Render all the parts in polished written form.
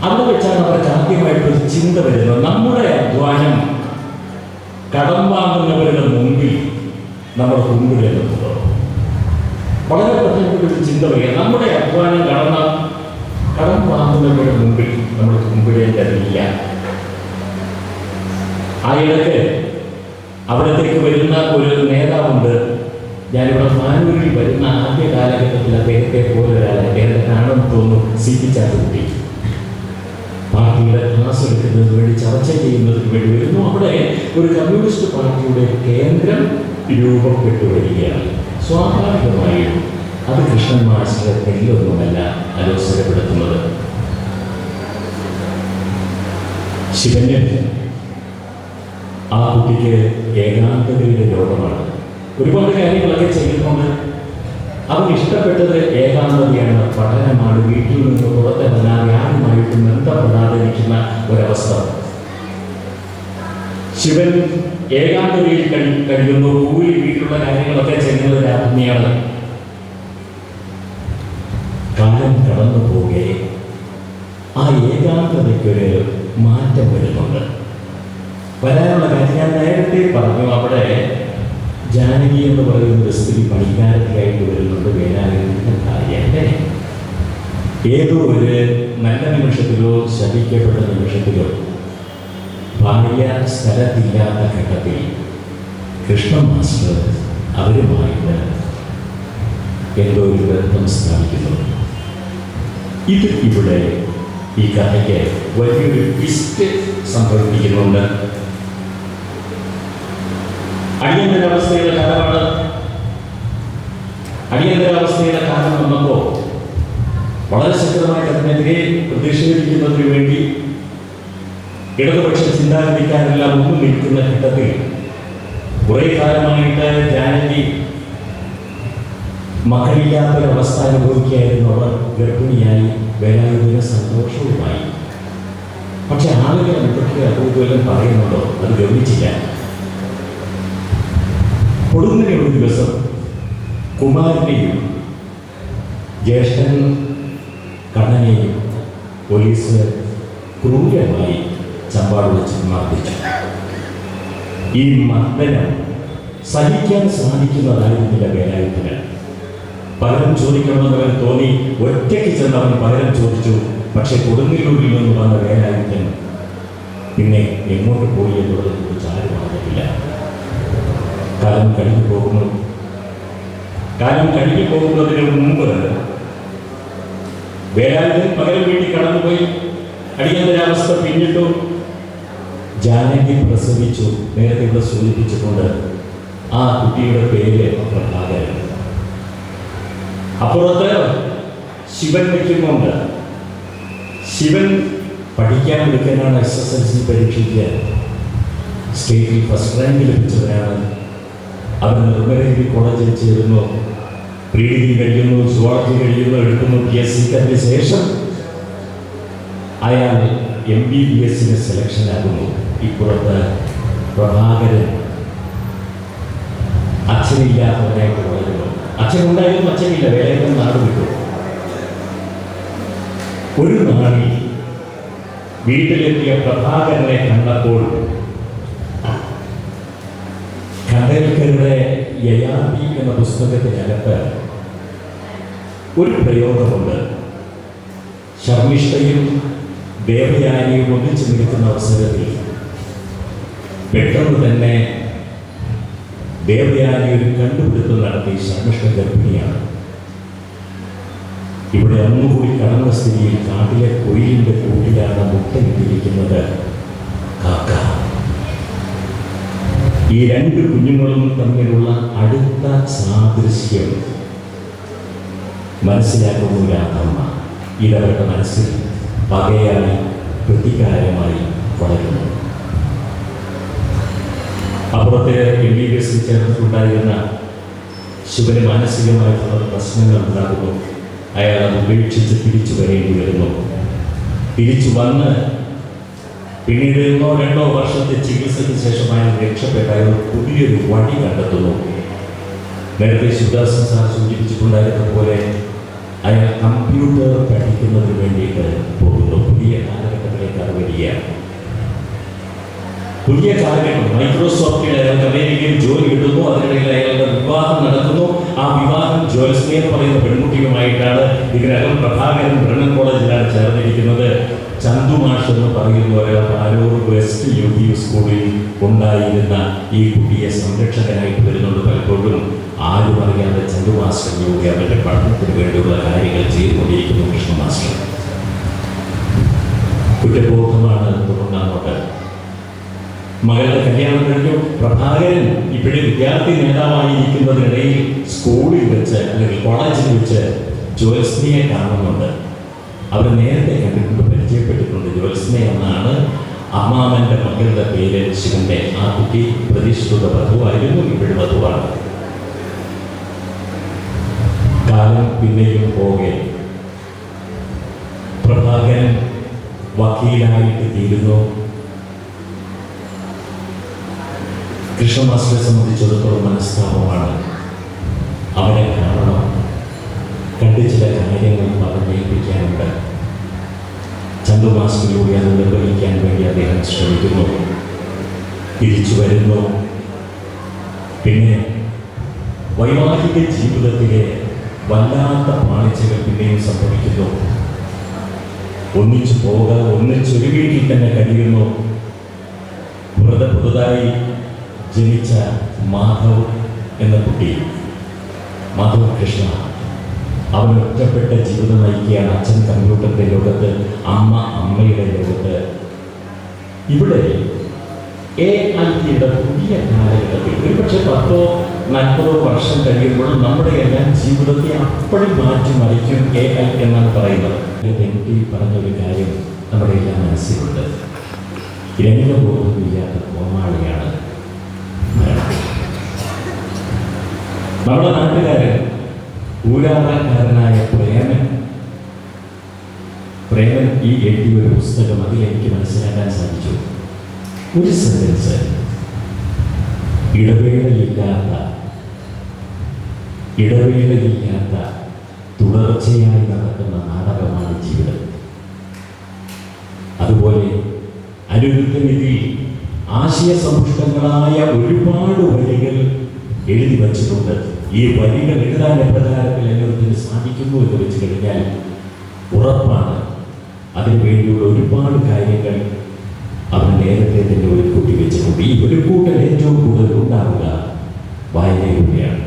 അവിടെ വെച്ചാണ് അവർക്ക് ആദ്യമായിട്ടൊരു ചിന്ത വരുന്നത്. നമ്മുടെ അധ്വാനം കടം വാങ്ങുന്നവരുടെ മുമ്പിൽ നമ്മൾ കുമ്പിടേണ്ടതുണ്ടോ? വളരെ പ്രധാനപ്പെട്ടൊരു ചിന്ത വരിക. നമ്മുടെ അധ്വാനം കടം വാങ്ങുന്നവരുടെ മുമ്പിൽ നമ്മൾ കുമ്പിടേണ്ടതില്ല. ആ ഇടയ്ക്ക് അവിടത്തേക്ക് വരുന്ന ഒരു നേതാവുണ്ട്. ഞാനിവിടെ മാനൂരിൽ വരുന്ന ആദ്യ കാലഘട്ടത്തിൽ അദ്ദേഹത്തെ പോലെ ഒരാളെ അദ്ദേഹത്തെ കാണുമെന്ന് തോന്നുന്നു, CP ചാത്തുകുട്ടി. പാർട്ടിയുടെ ക്ലാസ് എടുക്കുന്നതിന് വേണ്ടി, ചർച്ച ചെയ്യുന്നതിന് വേണ്ടി വരുന്നു. അവിടെ ഒരു കമ്മ്യൂണിസ്റ്റ് പാർട്ടിയുടെ കേന്ദ്രം രൂപപ്പെട്ടു വരികയാണ്. സ്വാഭാവികമായും അത് കൃഷ്ണൻ മാസ്റ്ററെ തെല്ലൊന്നുമല്ല അലോസരപ്പെടുത്തുന്നത്. ശിവന് ആ കുട്ടിക്ക് ഏകാന്തതയുടെ രോഗമാണ്. ഒരുപാട് കാര്യങ്ങളൊക്കെ ചെയ്യുന്നുണ്ട്. അവന് ഇഷ്ടപ്പെട്ടത് ഏകാന്തതയാണ്, പഠനമാണ്, വീട്ടിൽ നിന്ന് പുറത്തിറങ്ങാതെ ആരുമായിട്ട് ബന്ധപ്പെടാതെ ഇരിക്കുന്ന ഒരവസ്ഥ. ശിവൻ ഏകാന്തതയിൽ കഴിയുന്നു. കൂലി വീട്ടിലുള്ള കാര്യങ്ങളൊക്കെ ചെയ്യുന്നത് രാജ്ഞിയാണ്. കാലം കടന്നു പോകെ ആ ഏകാന്തതയ്ക്കൊരു മാറ്റം വരുന്നുണ്ട്. വരാനുള്ള കാര്യം ഞാൻ നേരത്തെ പറഞ്ഞു. അവിടെ ജാനകി എന്ന് പറയുന്ന ഒരു സ്ത്രീ പണിക്കാരത്തിയായിട്ട് വരുന്നുണ്ട്. വേലായുധന്റെ ഭാര്യ. ഏതോ ഒരു നല്ല നിമിഷത്തിലോ ശപിക്കപ്പെട്ട നിമിഷത്തിലോ ഭാര്യ സ്ഥലത്തില്ലാത്ത ഘട്ടത്തിൽ കൃഷ്ണ മാസ്റ്റർ അവരുമായിട്ട് എന്തോ ഒരു ബന്ധം സ്ഥാപിക്കുന്നു. ഇത് ഇവിടെ ഈ കഥയ്ക്ക് വലിയൊരു ട്വിസ്റ്റ് സംഭവിപ്പിക്കുന്നുണ്ട്. അടിയന്തരാവസ്ഥയുടെ കാലമാണ്. അടിയന്തരാവസ്ഥയുടെ കാലം വന്നപ്പോൾ വളരെ ശക്തമായി അതിനെതിരെ പ്രതിഷേധിക്കുന്നതിന് വേണ്ടി ഇടതുപക്ഷ ചിന്താഗതിക്കാരെല്ലാം ഒന്നും നിൽക്കുന്ന ഘട്ടത്തിൽ കുറെ കാലമായിട്ട് ജാനകി മക്കളില്ലാത്തൊരവസ്ഥ അനുഭവിക്കുകയായിരുന്നു. അവർ ഗർഭിണിയായി. വേലായുധന് സന്തോഷവുമായി. പക്ഷെ ആളുകൾ എന്തൊക്കെ അതുപോലും പറയുന്നുണ്ടോ അത് ഗൗനിച്ചില്ല. കൊടുങ്ങനെ ഒരു ദിവസം കുമാരനെയും ജ്യേഷ്ഠൻ കണ്ണനെയും പോലീസ് ക്രൂരമായി ചമ്പാട് വെച്ച് മർദ്ദിച്ചു. ഈ മർദ്ദനം സഹിക്കാൻ സാധിക്കുന്നതായിരുന്നില്ല വേലായുധന്. പകരം ചോദിക്കണമെന്നവൻ തോന്നി. ഒറ്റയ്ക്ക് ചെന്ന് അവൻ പകരം ചോദിച്ചു. പക്ഷെ കൊടുങ്ങല്ലൂരിൽ നിന്ന് വന്ന വേലായുധൻ പിന്നെ എങ്ങോട്ട് പോയി എന്നുള്ളതിനെ കുറിച്ച് ആരും അറിഞ്ഞിട്ടില്ല. കാലം കഴിഞ്ഞു പോകുന്നു. കാലം കഴിഞ്ഞു പോകുന്നതിന് മുമ്പ് വേലായുധൻ പകരം വീട്ടിൽ കടന്നുപോയി. അടിയന്തരാവസ്ഥ പിന്നിട്ടു. ജാനകി പ്രസവിച്ചു. നേരത്തെ ഇവിടെ സൂചിപ്പിച്ചിട്ടുണ്ട്. ആ കുട്ടിയുടെ പേര് പ്രഭാകരൻ. അപ്പുറത്ത് ശിവൻ നിൽക്കുന്നുണ്ട്. ശിവൻ പഠിക്കാൻ എടുക്കാനാണ്. SSLC പരീക്ഷയ്ക്ക് സ്റ്റേറ്റിൽ ഫസ്റ്റ് റാങ്ക് ലഭിച്ചവരാണ്. അവർ നിർമ്മലഗിരി കോളേജിൽ ചേരുന്നു. പ്രീ ഡിഗ്രി കഴിയുന്നു, സുവോളജി കഴിയുന്നു, എടുക്കുന്നു PSC. ശേഷം അയാൾ MBBS സെലക്ഷൻ ആകുന്നു. ഇപ്പുറത്ത് പ്രഭാകരൻ അച്ഛനില്ലാത്തവരായിട്ട് വളരുന്നു. അച്ഛനുണ്ടായിരുന്നു, അച്ഛനില്ല. വേലയിൽ നാട് വിട്ടു. ഒരു നാളിൽ വീട്ടിലെത്തിയ പ്രഭാകരനെ കണ്ടപ്പോൾ ഖാൻദേൽക്കറുടെ യയാതി എന്ന പുസ്തകത്തിനകത്ത് ഒരു പ്രയോഗമുണ്ട്. ശർമ്മിഷ്ഠയും ദേവയാനിയും ഒന്നിച്ചു നിൽക്കുന്ന അവസരത്തിൽ പെട്ടെന്ന് തന്നെ ദേവയാനി ഒരു കണ്ടുപിടുത്തം നടത്തി. ശർമ്മിഷ്ഠ ഗർഭിണിയാണ്. ഇവിടെ ഒന്നുകൂടി കടന്ന സ്ഥിതിയിൽ കാട്ടിലെ കൊയിലിന്റെ കൂട്ടിലാണ് മുട്ടയിട്ടിരിക്കുന്നത് കാക്ക. ഈ രണ്ട് കുഞ്ഞുങ്ങളും തമ്മിലുള്ള അടുത്ത സാദൃശ്യം മനസ്സിലാക്കുന്ന ഒരു അമ്മ ഇതവരുടെ മനസ്സിൽ പകയായി പ്രതികാരമായി വളരുന്നു. അപ്പുറത്തെ MBBS ചേർന്നിട്ടുണ്ടായിരുന്ന ശിവന് മാനസികമായിട്ടുള്ള പ്രശ്നങ്ങൾ ഉണ്ടാകുന്നു. അയാൾ അത് ഉപേക്ഷിച്ച് തിരിച്ചു വരേണ്ടി വരുന്നു. തിരിച്ചു വന്ന് പിന്നീട് 1-2 വർഷത്തെ ചികിത്സയ്ക്ക് ശേഷം അയാൾ രക്ഷപ്പെട്ട അയാൾ പുതിയൊരു വഴി കണ്ടെത്തുന്നു. നേരത്തെ ശിവദാസൻ സാർ സൂചിപ്പിച്ചിട്ടുണ്ടായിരുന്ന പോലെ അയാൾ കമ്പ്യൂട്ടർ പഠിക്കുന്നതിന് വേണ്ടിയിട്ട് പോകുന്നു. പുതിയ വരികയാണ്. പുതിയ കാലഘട്ടം. മൈക്രോസോഫ്റ്റിൽ അയാൾക്ക് അമേരിക്കയിൽ ജോലി കിട്ടുന്നു. അതിനിടയിൽ അയാളുടെ വിവാഹം നടക്കുന്നു. ആ വിവാഹം ജോൽസ്മി എന്ന് പറയുന്ന പെൺകുട്ടിയുമായിട്ടാണ്. ഇതിനകം പ്രഭാകരൻ ബ്രണ്ണൻ കോളേജിലാണ് ചേർന്നിരിക്കുന്നത്. ചന്തു മാഷ് എന്ന് പറയുന്ന ഒരാൾ പാലൂർ വെസ്റ്റ് UP സ്കൂളിൽ ഉണ്ടായിരുന്ന ഈ കുട്ടിയെ സംരക്ഷകനായിട്ട് വരുന്നുണ്ട്. പലപ്പോഴും ആരും അറിയാതെ ചന്തു മാസ്റ്ററിലൂടെ അവരുടെ പഠനത്തിന് വേണ്ടിയുള്ള കാര്യങ്ങൾ ചെയ്തുകൊണ്ടിരിക്കുന്നു കൃഷ്ണ മാസ്റ്റർ. കുറ്റബോധമാണ് തുടർന്നങ്ങോട്ട്. മകളുടെ കല്യാണം കഴിഞ്ഞു. പ്രഭാകരൻ ഇപ്പോഴും വിദ്യാർത്ഥി നേതാവായിരിക്കുന്നതിനിടയിൽ സ്കൂളിൽ വെച്ച് അല്ലെങ്കിൽ കോളേജിൽ വെച്ച് ജ്യോത്സ്നയെ കാണുന്നുണ്ട്. അവർ നേരത്തെ കണ്ടിട്ടുണ്ട്, പരിചയപ്പെട്ടിട്ടുണ്ട്. ജ്യോത്സ്ന എന്നാണ് അമ്മാമൻ്റെ മകളുടെ പേര്. ശിവന്റെ ആ കുട്ടി പ്രതിഷ്ഠിത വധുവായിരുന്നു, ഇപ്പോഴും വധുവാണ്. കാലം പിന്നെയും പോകെ പ്രഭാകരൻ വക്കീലായിട്ട് തീരുന്നു. കൃഷ്ണ മാസ്റ്ററെ സംബന്ധിച്ചിടത്തോളം മനസ്താപമാണ്. അവനെ കാണണം, കണ്ട് ചില കാര്യങ്ങൾ പറഞ്ഞേൽപ്പിക്കാനുണ്ട്. ചന്തു മാസ്റ്ററിലൂടെ അത് നിർവഹിക്കാൻ വേണ്ടി അദ്ദേഹം ശ്രമിക്കുന്നു. തിരിച്ചു വരുന്നു. പിന്നെ വൈവാഹിക ജീവിതത്തിലെ വല്ലാത്ത പാളിച്ചകൾ പിന്നെയും സംഭവിക്കുന്നു. ഒന്നിച്ചു പോവുക, ഒന്നിച്ചൊരു വീട്ടിൽ തന്നെ കഴിയുന്നു. പുതുതായി ജനിച്ച മാധവ് എന്ന കുട്ടി, മാധവ് കൃഷ്ണ, അവൻ ഒറ്റപ്പെട്ട ജീവിതം നയിക്കുകയാണ്. അച്ഛൻ കമ്പ്യൂട്ടറിൻ്റെ ലോകത്ത്, അമ്മ അമ്മയുടെ ലോകത്ത്. ഇവിടെ AI-യുടെ പുതിയ കാലഘട്ടത്തിൽ ഒരുപക്ഷെ 10-40 വർഷം കഴിയുമ്പോഴും നമ്മുടെ എല്ലാം ജീവിതത്തെ അപ്പടി മാറ്റിമറിക്കും AI എന്നാണ് പറയുന്നത്. എനിക്ക് പറഞ്ഞൊരു കാര്യം നമ്മുടെ എല്ലാം മനസ്സിലുണ്ട്. രംഗബോധമില്ലാത്ത കോമാളിയാണ് മരണം. നമ്മുടെ നാട്ടുകാരൻ ഊരാളക്കാരനായ പ്രേമൻ ഈ എഴുതിയ ഒരു പുസ്തകം, അതിൽ എനിക്ക് മനസ്സിലാക്കാൻ സാധിച്ചു. ഒരു സെന്റൻസ്: ഇടവേളയില്ലാത്ത തുടർച്ചയായി നടക്കുന്ന നാടകമാണ് ജീവിതം. അതുപോലെ അനിരുദ്ധനിധി ആശയസമ്പുഷ്ടങ്ങളായ ഒരുപാട് വരികൾ എഴുതി വച്ചിട്ടുണ്ട്. ഈ വരികൾ എഴുതാൻ എപ്രകാരത്തിൽ അനിരുദ്ധന് സാധിക്കുന്നു എന്ന് വെച്ച് കഴിഞ്ഞാൽ ഉറപ്പാണ് അതിനുവേണ്ടിയുള്ള ഒരുപാട് കാര്യങ്ങൾ അവൻ നേരത്തെ തന്നെ ഒരു കൂട്ടി വെച്ചിട്ടുണ്ട്. ഈ ഒരു കൂട്ടൽ ഏറ്റവും കൂടുതൽ ഉണ്ടാവുക വായനയിലൂടെയാണ്.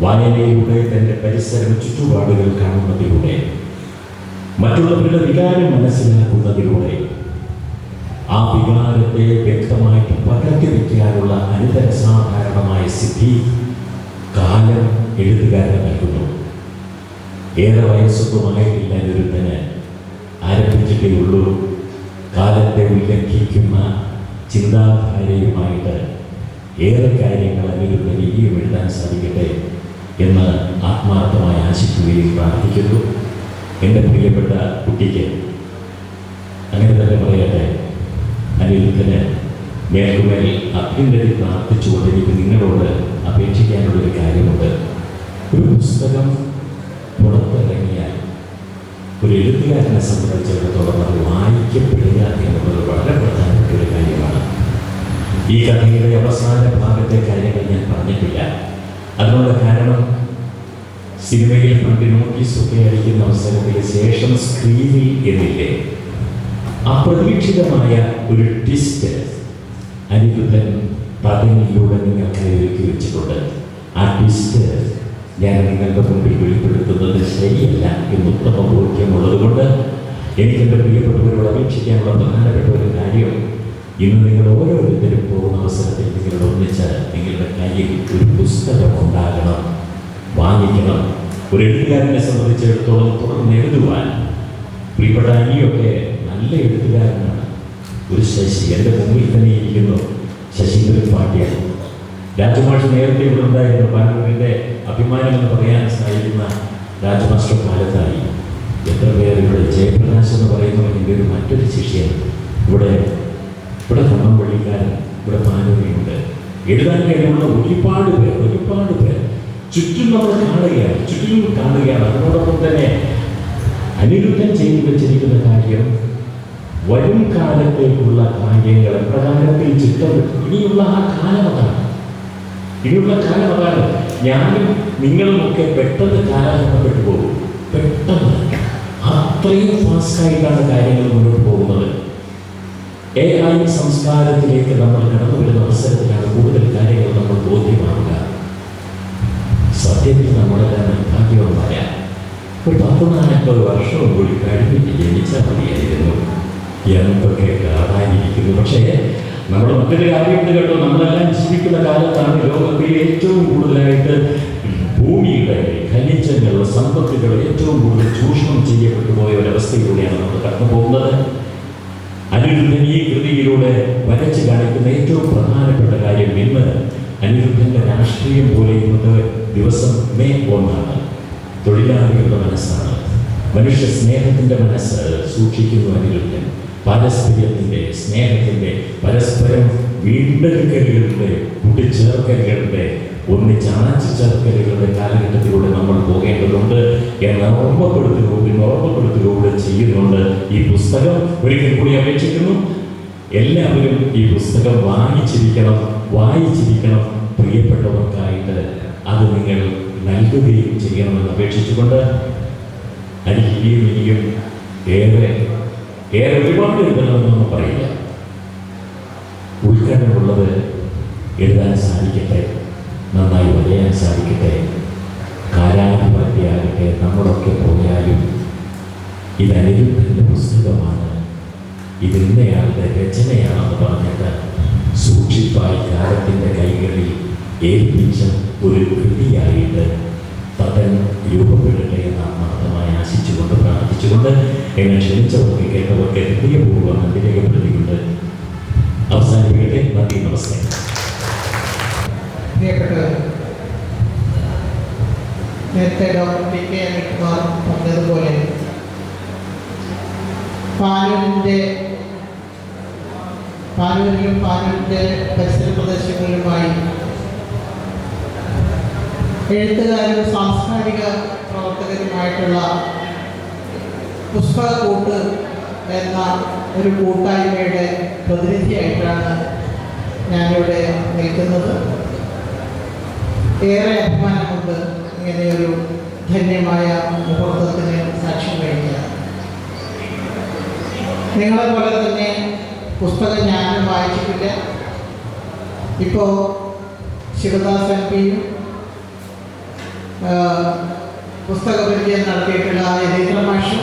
വായനയിലൂടെ തൻ്റെ പരിസരം, ചുറ്റുപാടുകൾ കാണുന്നതിലൂടെ, മറ്റുള്ളവരുടെ വികാരം മനസ്സിലാക്കുന്നതിലൂടെ, ആ വികാരത്തെ വ്യക്തമായിട്ട് പകർത്തി വയ്ക്കാനുള്ള അനിതരസാധാരണമായ സിദ്ധി കാലം എഴുത്തുകാരന് നൽകുന്നു. ഏറെ വയസ്സൊന്നുമായിട്ടില്ല അനിരുദ്ധന്, ആരംഭിച്ചിട്ടേ ഉള്ളൂ. കാലത്തെ ഉല്ലംഘിക്കുന്ന ചിന്താധാരയുമായിട്ട് ഏറെ കാര്യങ്ങൾ അനിരുദ്ധന് ഇനിയും എഴുതാൻ സാധിക്കട്ടെ എന്ന് ആത്മാർത്ഥമായി ആശിക്കുകയും പ്രാർത്ഥിക്കുന്നു. എൻ്റെ പ്രിയപ്പെട്ട കുട്ടിക്ക് അങ്ങനെ തന്നെ പറയട്ടെ, അനിരുദ്ധന് മേൽക്കുമേൽ അഭ്യന്തരി പ്രാർത്ഥിച്ചുകൊണ്ട് എനിക്ക് നിങ്ങളോട് അപേക്ഷിക്കാനുള്ളൊരു കാര്യമുണ്ട്. ഒരു പുസ്തകം പുറത്തിറങ്ങിയാൽ ഒരു എഴുത്തുകാരനെ സംബന്ധിച്ചിടത്തോളം അത് വായിക്കപ്പെടുക എന്നുള്ളത് വളരെ പ്രധാനപ്പെട്ട ഒരു കാര്യമാണ്. ഈ കഥയുടെ അവസാന ഭാഗത്തെ കാര്യങ്ങൾ ഞാൻ പറഞ്ഞിട്ടില്ല. അതിനുള്ള കാരണം, സിനിമയിൽ പണ്ട് നോട്ടീസൊക്കെ അടിക്കുന്ന അവസരത്തിൽ ശേഷം സ്ക്രീനിൽ എന്നില്ലേ, അപ്രതീക്ഷിതമായ ഒരു ട്വിസ്റ്റ് അനിരുദ്ധൻ പദങ്ങളിലൂടെ നിങ്ങൾക്കായി ഒരുക്കി വെച്ചിട്ടുണ്ട്. ആ ട്വിസ്റ്റ് ഞാൻ നിങ്ങളുടെ മുമ്പിൽ വെളിപ്പെടുത്തുന്നത് ശരിയല്ല എന്ന് ഉത്തമ ബോധ്യമുള്ളത് കൊണ്ട് എനിക്കെൻ്റെ പ്രിയപ്പെട്ടവരോട് അപേക്ഷിക്കാനുള്ള പ്രധാനപ്പെട്ട ഒരു കാര്യം, ഇന്ന് നിങ്ങൾ ഓരോരുത്തരും പോകുന്ന അവസരത്തിൽ നിങ്ങളുടെ ഒന്നിച്ച് നിങ്ങളുടെ കയ്യിൽ ഒരു പുസ്തകം ഉണ്ടാകണം, വാങ്ങിക്കണം. ഒരു എഴുത്തുകാരനെ സംബന്ധിച്ചിടത്തോളം തുടർന്ന് എഴുതുവാൻ, പ്രിയപ്പെട്ട അനിയൊക്കെ നല്ല എഴുത്തുകാരനാണ്. ഒരു ശശി എൻ്റെ മുമ്പിൽ തന്നെ ഇരിക്കുന്നു, ശശീന്ദ്രൻ പാണ്ഡ്യൻ. രാജമാഷ് നേരത്തെ ഇവിടെ ഉണ്ടായിരുന്നു. പാനൂരിൻ്റെ അഭിമാനം എന്ന് പറയാൻ സാധിക്കുന്ന രാജമാസ്റ്റർ കാലത്തായി എത്ര പേർ ഇവിടെ, ജയപ്രകാശ് എന്ന് പറയുന്ന എൻ്റെ ഒരു മറ്റൊരു ശിഷ്യൻ ഇവിടെ കണ്ണമ്പള്ളിക്കാരൻ ഇവിടെ പാനൂരിയുണ്ട്. എഴുതാൻ കഴിയുന്ന ഒരുപാട് പേർ ചുറ്റും നമ്മൾ കാണുകയാണ്. അതിനോടൊപ്പം തന്നെ അനിരുദ്ധൻ ചെയ്തു വെച്ചിരിക്കുന്ന കാര്യം വരും കാലത്തേക്കുള്ള കാര്യങ്ങൾ പ്രകാരത്തിൽ ചിട്ടപ്പെട്ടു. ഇനിയുള്ള ആ കാലം അതാണ്. ഇനിയുള്ള കാലം അതാണ്. ഞാനും നിങ്ങളുമൊക്കെ പെട്ടെന്ന് കാലഘട്ടപ്പെട്ടു പോകും. പെട്ടെന്ന് അത്രയും ഫാസ്റ്റായിട്ടാണ് കാര്യങ്ങൾ മുന്നോട്ട് പോകുന്നത്. AI സംസ്കാരത്തിലേക്ക് നമ്മൾ കടന്നു വരുന്ന അവസരത്തിലാണ് കൂടുതൽ കാര്യങ്ങൾ നമ്മൾ ബോധ്യമാവുക. സത്യത്തിൽ നമ്മളെല്ലാം നിർഭാഗ്യവുമായ ഒരു 10-40 വർഷവും കൂടി കഴിഞ്ഞിട്ട് ജനിച്ചാൽ മതിയായിരുന്നു എന്തൊക്കെ കാണാനിരിക്കുന്നു. പക്ഷേ നമ്മൾ മറ്റൊരു കാര്യമുണ്ട് കേട്ടോ. നമ്മളെല്ലാം ജീവിക്കുന്ന കാലത്താണ് ലോകത്തിൽ ഏറ്റവും കൂടുതലായിട്ട് ഭൂമിയുടെ ഖനിജങ്ങളുടെ സമ്പത്തുകൾ ഏറ്റവും കൂടുതൽ ചൂഷണം ചെയ്യപ്പെട്ടു പോയ ഒരവസ്ഥയിലൂടെയാണ് നമ്മൾ കടന്നു പോകുന്നത്. അനിരുദ്ധൻ ഈ കൃതിയിലൂടെ വരച്ച് കാണിക്കുന്ന ഏറ്റവും പ്രധാനപ്പെട്ട കാര്യം, ഇന്ന് അനിരുദ്ധന്റെ രാഷ്ട്രീയം പോലെ ഇന്നത്തെ ദിവസം May 1 തൊഴിലാളികളുടെ മനസ്സാണ്. മനുഷ്യ സ്നേഹത്തിന്റെ മനസ്സ് സൂക്ഷിക്കുന്നു അനിരുദ്ധൻ. പാരസ്പര്യത്തിന്റെ, സ്നേഹത്തിന്റെ, പരസ്പരം വീണ്ടെടുക്കലുകളുടെ, കൂട്ടിച്ചേർക്കലുകളുടെ, ഒന്നിച്ചാച്ചു ചേർക്കലുകളുടെ കാലഘട്ടത്തിലൂടെ നമ്മൾ പോകേണ്ടതുണ്ട് എന്ന ഓർമ്മപ്പെടുത്തുകയൂടെ ചെയ്യുന്നുണ്ട് ഈ പുസ്തകം. ഒരിക്കൽ കൂടി അപേക്ഷിക്കുന്നു, എല്ലാവരും ഈ പുസ്തകം വായിച്ചിരിക്കണം. പ്രിയപ്പെട്ടവർക്കായിട്ട് അത് നിങ്ങൾ നൽകുകയും ചെയ്യണമെന്ന് അപേക്ഷിച്ചുകൊണ്ട് ഇനിയും ഏറെ ഒരുപാട് എഴുതണമെന്നൊന്നും പറയില്ല. ഉൾക്കടമുള്ളത് എഴുതാൻ സാധിക്കട്ടെ, നന്നായി വരയാൻ സാധിക്കട്ടെ. കാലാധിപത്യമാകട്ടെ, നമ്മളൊക്കെ പോയാലും ഇത് അനിരുദ്ധൻ്റെ പുസ്തകമാണ്, ഇത് ഇന്നയാളുടെ രചനയാണെന്ന് പറഞ്ഞിട്ട് സൂക്ഷിപ്പായി കാലത്തിൻ്റെ കൈകളിൽ ഏൽപ്പിച്ച ഒരു കൃതിയായിട്ട് തതൻ രൂപപ്പെടട്ടെ എന്ന് ആത്മാർത്ഥമായി ആശിച്ചുകൊണ്ട് പ്രാർത്ഥിച്ചുകൊണ്ട് എന്നെ ക്ഷണിച്ചവർക്ക് കേട്ടവർക്ക് ഹൃദയപൂർവ്വം നന്ദി രേഖപ്പെടുത്തിക്കൊണ്ട് അവസാനിപ്പിക്കട്ടെ. നന്ദി, നമസ്കാരം. നേരത്തെ ഡോക്ടർ PK അനിൽകുമാർ പറഞ്ഞതുപോലെ പാനൂരിലും പാനൂരിൻ്റെ പരിസര പ്രദേശങ്ങളിലുമായി എഴുത്തുകാരും സാംസ്കാരിക പ്രവർത്തകരുമായിട്ടുള്ള പുസ്തകക്കൂട്ട് എന്ന ഒരു കൂട്ടായ്മയുടെ പ്രതിനിധിയായിട്ടാണ് ഞാനിവിടെ നിൽക്കുന്നത്. ഏറെ അഭിമാനമുണ്ട് ഇങ്ങനെയൊരു ധന്യമായ മുഹൂർത്തത്തിന് സാക്ഷ്യം വഹിക്കുക. നിങ്ങളെപ്പോലെ തന്നെ പുസ്തകം ഞാനും വായിച്ചിട്ടില്ല. ഇപ്പോൾ ശിവദാസ് MP-യും പുസ്തക പരിചയം നടത്തിയിട്ടുള്ള യതീന്ദ്ര മാഷും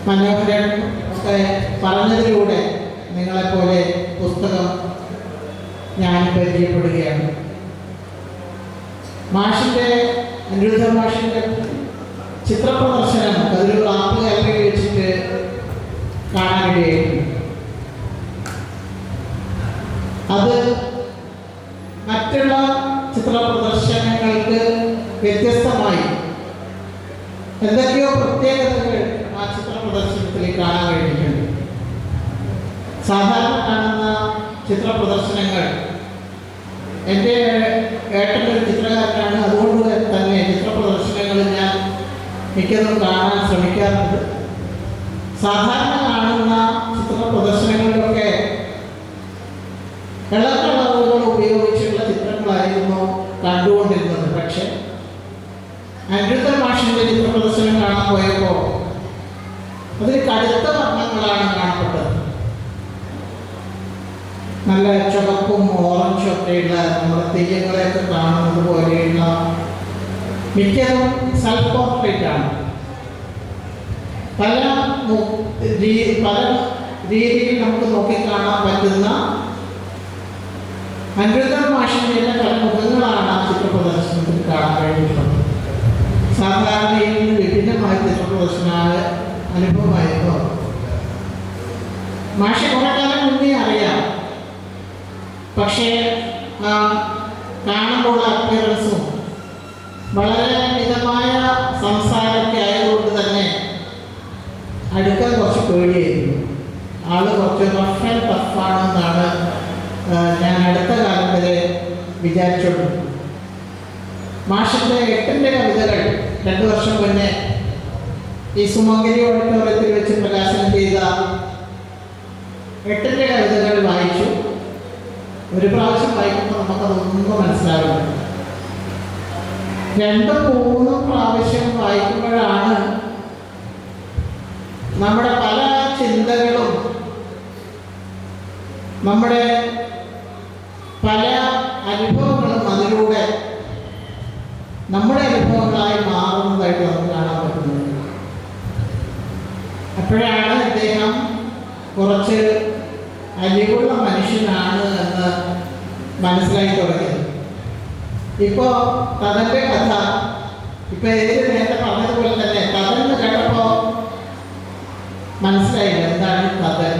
മനോഹരൻ ഒക്കെ പറഞ്ഞതിലൂടെ നിങ്ങളെപ്പോലെ പുസ്തകം ഞാൻ പരിചയപ്പെടുകയാണ്. അനിരുദ്ധ മാഷിൻ്റെ ചിത്രപ്രദർശനം കതിരൂർ ആർട്ട് ഗാലറിയിൽ വെച്ചിട്ട് കാണാനിടയായിരുന്നു. അത് മറ്റുള്ള ചിത്രപ്രദർശനങ്ങൾക്ക് വ്യത്യസ്തമായി എന്തൊക്കെയോ പ്രത്യേകതകൾ ആ ചിത്രപ്രദർശനത്തിൽ കാണാൻ കഴിഞ്ഞിട്ടുണ്ട്. സാധാരണ കാണുന്ന ചിത്രപ്രദർശനങ്ങൾ, എൻ്റെ ഏട്ടനൊരു ചിത്രകാരനാണ്, അതുകൊണ്ട് തന്നെ ചിത്രപ്രദർശനങ്ങൾ ഞാൻ മിക്കതും കാണാൻ ശ്രമിക്കാറുണ്ട്. സാധാരണ കാണുന്ന ചിത്രപ്രദർശനങ്ങളിലൊക്കെ വെള്ളക്കളറുകൾ ഉപയോഗിച്ചുള്ള ചിത്രങ്ങളായിരുന്നു കണ്ടുകൊണ്ടിരുന്നത്. പക്ഷെ അനിരുദ്ധ മാഷിൻ്റെ ചിത്രപ്രദർശനം കാണാൻ പോയപ്പോൾ അതിൽ കടുത്ത വർണ്ണങ്ങളാണ് കാണപ്പെട്ടത്. നല്ല ചുവപ്പും ഓറഞ്ചും ഒക്കെയുള്ള നമ്മുടെ തെയ്യങ്ങളെയൊക്കെ കാണുന്നത് പോലെയുള്ള മിക്കതും സെൽഫ് പോർട്രേറ്റാണ്. പല രീതിയിൽ നമുക്ക് നോക്കിക്കാണാൻ പറ്റുന്ന അനിരുദ്ധ മാഷിൻ്റെ പല മുഖങ്ങളാണ് ആ ചിത്രപ്രദർശനത്തിൽ കാണാൻ കഴിഞ്ഞിട്ടുള്ളത്. സാധാരണയിൽ നിന്ന് വിഭിന്നമായ ചിത്രപ്രദർശന അനുഭവമായിരുന്നു. മാഷെ കുറെ കാലം മുന്നേ അറിയാം, പക്ഷേ കാണുമ്പോൾ അപ്പിയറൻസും വളരെ മിതമായ സംസാരമൊക്കെ ആയതുകൊണ്ട് തന്നെ അടുക്കാൻ കുറച്ച് പേടിയായിരുന്നു. ആള് കുറച്ച് റഫ് ആൻഡ് ടഫാണെന്നാണ് ഞാൻ അടുത്ത കാലം വരെ വിചാരിച്ചോളൂ. മാഷിൻ്റെ 8 കവിതകൾ 2 വർഷം മുന്നേ ഈ സുമംഗലി ഓഡിറ്റോറിയത്തിൽ വെച്ച് പ്രകാശനം ചെയ്ത 8ന്റെ കവിതകൾ വായിച്ചു. ഒരു പ്രാവശ്യം വായിക്കുമ്പോൾ നമുക്കതൊന്നും മനസ്സിലാവില്ല. 2-3 പ്രാവശ്യം വായിക്കുമ്പോഴാണ് നമ്മുടെ പല ചിന്തകളും നമ്മുടെ പല അനുഭവങ്ങളും അതിലൂടെ നമ്മുടെ അനുഭവങ്ങളായി മാറുന്നതായിട്ട് നമുക്ക് കാണാൻ പറ്റുന്നത്. അപ്പോഴാണ് അദ്ദേഹം കുറച്ച് അലിവുള്ള മനുഷ്യനാണ് എന്ന് മനസ്സിലാക്കി തുടങ്ങിയത്. ഇപ്പോൾ തതൻ്റെ കഥ, ഇപ്പം നേരത്തെ പറഞ്ഞതുപോലെ തന്നെ തതെന്ന് കേട്ടപ്പോൾ മനസ്സിലായില്ല എന്താണ് തതൻ.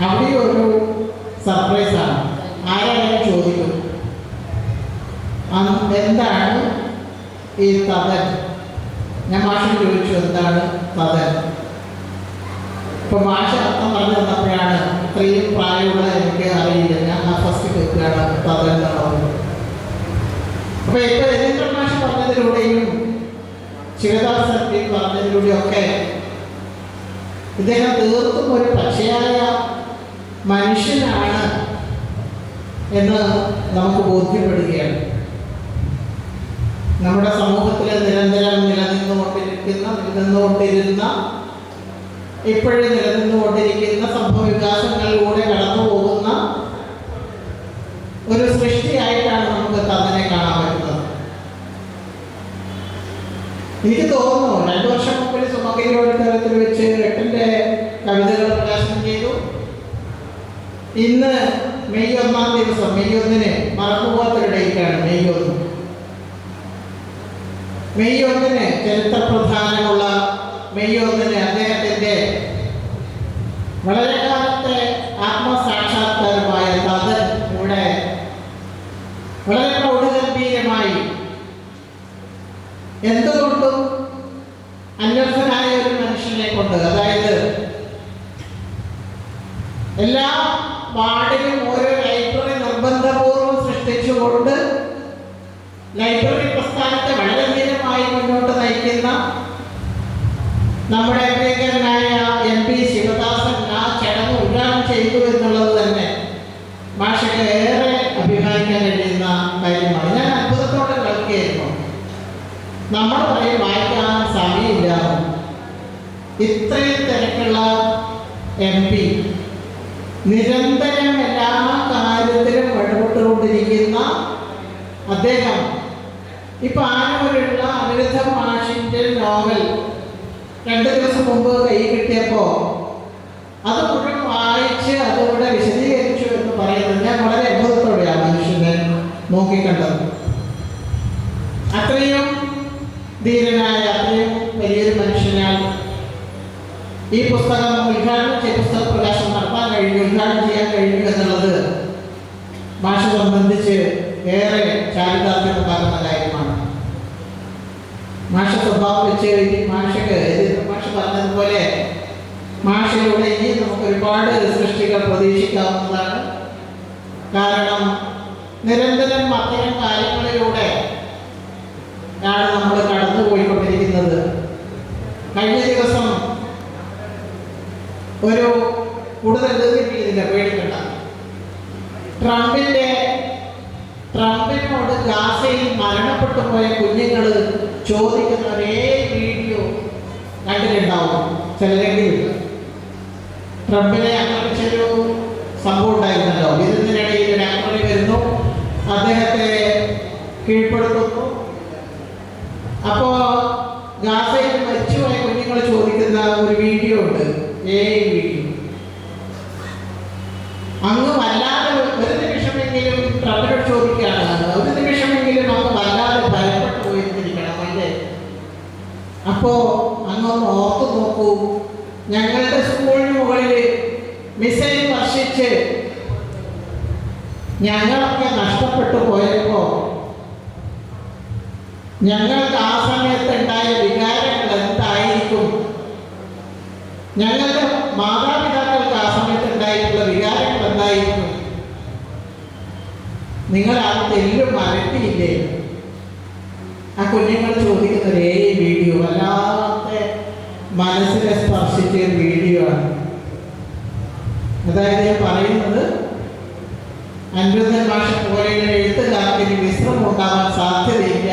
അവിടെ ഒരു സർപ്രൈസാണ്. ആരാണെങ്കിലും ചോദിക്കും എന്താണ് ഈ തതൻ. ഞാൻ മാഷിന് ചോദിച്ചു എന്താണ് തതൻ. ഇപ്പൊ മാഷ അർത്ഥം പറഞ്ഞു തന്നപ്പോഴാണ് ഇത്രയും പ്രായമുള്ള എനിക്ക് അറിയില്ല. ഞാൻ ആ ഫസ്റ്റ് കേൾക്കുകയാണ് തതൻ എന്നുള്ളത്. അപ്പൊ ഇപ്പൊ രവീന്ദ്ര മാഷ് പറഞ്ഞതിലൂടെയും ശിവദാസ് സർട്ടി പറഞ്ഞതിലൂടെയൊക്കെ ഇദ്ദേഹം തീർത്തും ഒരു പച്ചയായ മനുഷ്യനാണ് എന്ന് നമുക്ക് ബോധ്യപ്പെടുകയാണ്. നമ്മുടെ സമൂഹത്തിൽ നിരന്തരം നിലനിന്നുകൊണ്ടിരുന്ന ഇപ്പോഴും നിലനിന്നുകൊണ്ടിരിക്കുന്ന സംഭവ വികാസങ്ങളിലൂടെ കടന്നു പോകുന്ന ഒരു സൃഷ്ടിയായിട്ടാണ് നമുക്ക് തതനെ കാണാൻ പറ്റുന്നത്. എനിക്ക് തോന്നുന്നു 2 വർഷം മുമ്പിൽ സുമകരി ഓഡിറ്റോറിയത്തിൽ വെച്ച് 8ന്റെ കവിതകൾ പ്രകാശനം ചെയ്തു. ഇന്ന് മെയ് 1-ാം ദിവസം, മെയ് 1-ന് മറന്നുപോകാത്തൊരു ഡേറ്റാണ് മെയ് 1. മെയ് 1-ന് ചരിത്രപ്രധാനമുള്ള മെയ് 1-ന് അദ്ദേഹത്തിൻ്റെ വളരെ കാലത്തെ ആത്മസാക്ഷാത്കാരമായ തതൻ ഇവിടെ വളരെ പ്രൗഢഗംഭീരമായി എന്തുകൊണ്ടും അന്വർത്ഥനായ ഒരു മനുഷ്യനെ കൊണ്ട്, അതായത് എല്ലാ വാർഡിലും ഓരോ ലൈബ്രറി നിർബന്ധപൂർവ്വം സൃഷ്ടിച്ചുകൊണ്ട് ലൈബ്രറി പ്രസ്ഥാനത്തെ വളരെ ധീരമായി മുന്നോട്ട് നയിക്കുന്ന നമ്മുടെ പ്രിയങ്കരനായ MP ശിവദാസൻ ആ ചടങ്ങ് ഉദ്ഘാടനം ചെയ്തു എന്നുള്ളത് തന്നെ മാഷയ്ക്ക് ഏറെ അഭിമാനിക്കാൻ കഴിയുന്ന കാര്യമാണ്. ഞാൻ അത്ഭുതത്തോടെ കേൾക്കുകയായിരുന്നു. നമ്മൾ പറയും വായിക്കാൻ സമയമില്ല. ഇത്രയും തിരക്കുള്ള MP നിരന്തരം എല്ലാ കാര്യത്തിലും ഇടപെട്ടുകൊണ്ടിരിക്കുന്ന അദ്ദേഹം ഇപ്പൊ ആനൂരുള്ള അനിരുദ്ധ മാഷിന്റെ നോവൽ 2 ദിവസം മുമ്പ് കൈ കിട്ടിയപ്പോ അത് മുഴുവൻ വായിച്ച് അതുകൂടെ വിശദീകരിച്ചു എന്ന് പറയുന്നത് ഞാൻ വളരെ അത്ഭുതത്തോടെയാണ് മനുഷ്യനെ നോക്കിക്കണ്ടത്. അത്രയും ധീരനായ, അത്രയും വലിയൊരു മനുഷ്യനാൽ ഈ പുസ്തകം ഉദ്ഘാടനം ചെയ്ത പുസ്തക പ്രകാശനം നടത്താൻ കഴിഞ്ഞു, ഉദ്ഘാടനം ചെയ്യാൻ കഴിഞ്ഞു എന്നുള്ളത് മാഷ സംബന്ധിച്ച് ഏറെ ചാരിതാർത്ഥ്യമുണ്ടാകുന്ന കാര്യമാണ്. മാഷ സ്വഭാവം വെച്ച് മാഷക്ക് മാഷ പറഞ്ഞതുപോലെ മാഷയിലൂടെ ഇനി നമുക്ക് ഒരുപാട് സൃഷ്ടികൾ പ്രതീക്ഷിക്കാവുന്നതാണ്. കാരണം നിരന്തരം അത്തരം കാര്യങ്ങളിലൂടെ ആണ് നമ്മൾ കടന്നുപോയിക്കൊണ്ടിരിക്കുന്നത്. കഴിഞ്ഞ ദിവസം ഒരു കൂടുതൽ ദീർഘിപ്പിക്കുന്നില്ല, പേടിക്കണ്ട. ട്രംപിനോട് ഗാസയിൽ മരണപ്പെട്ടു പോയ കുഞ്ഞുങ്ങൾ ചോദിക്കുന്ന ഒരേ വീഡിയോ കണ്ടിട്ടുണ്ടാവും ചിലരെങ്കിലും. ട്രംപിനെ ആക്രമിച്ചൊരു സംഭവം ഉണ്ടായിരുന്നല്ലോ. ഇതിനിടയിൽ ഒരു ആക്രമണം വരുന്നു, അദ്ദേഹത്തെ കീഴ്പ്പെടുത്തുന്നു. അപ്പോ ഗാസയിൽ മരിച്ചുപോയ കുഞ്ഞുങ്ങൾ ചോദിക്കുന്ന ഒരു വീഡിയോ ഉണ്ട്, വീഡിയോ. അങ്ങ് വല്ലാതെ ഒരു നിമിഷമെങ്കിലും ട്രംപിനോട് ചോദിക്കുകയാണ്, ഒരു നിമിഷമെങ്കിലും അങ്ങ് വല്ലാതെ ഭയപ്പെട്ടു പോയിരിക്കണം അല്ലേ? അപ്പോ അങ്ങൊന്ന് ഓർത്തു നോക്കൂ, ഞങ്ങളുടെ സ്കൂളിന് മുകളിൽ മിസൈൽ വർഷിച്ച് ഞങ്ങളൊക്കെ നഷ്ടപ്പെട്ടു പോയപ്പോ ഞങ്ങൾക്ക് ആ സമയത്ത് ഉണ്ടായ വികാരങ്ങൾ എന്തായിരിക്കും? ഞങ്ങളുടെ മാതാപിതാക്കൾക്ക് ആ സമയത്ത് ഉണ്ടായിട്ടുള്ള വികാരങ്ങൾ എന്തായിരിക്കും? നിങ്ങൾ ആ തെല്ലും മരട്ടിയില്ലേ? ആ കുഞ്ഞുങ്ങൾ ചോദിക്കുന്ന ഒരേ വീഡിയോ, വല്ലാത്ത മനസ്സിനെ സ്പർശിച്ച വീഡിയോ ആണ്. അതായത് ഞാൻ പറയുന്നത് അനിരുദ്ധൻ ഭാഷ പോലെയുള്ള എഴുത്തുകാർക്ക് ഇനി വിശ്രമം ഉണ്ടാവാൻ സാധ്യതയില്ല.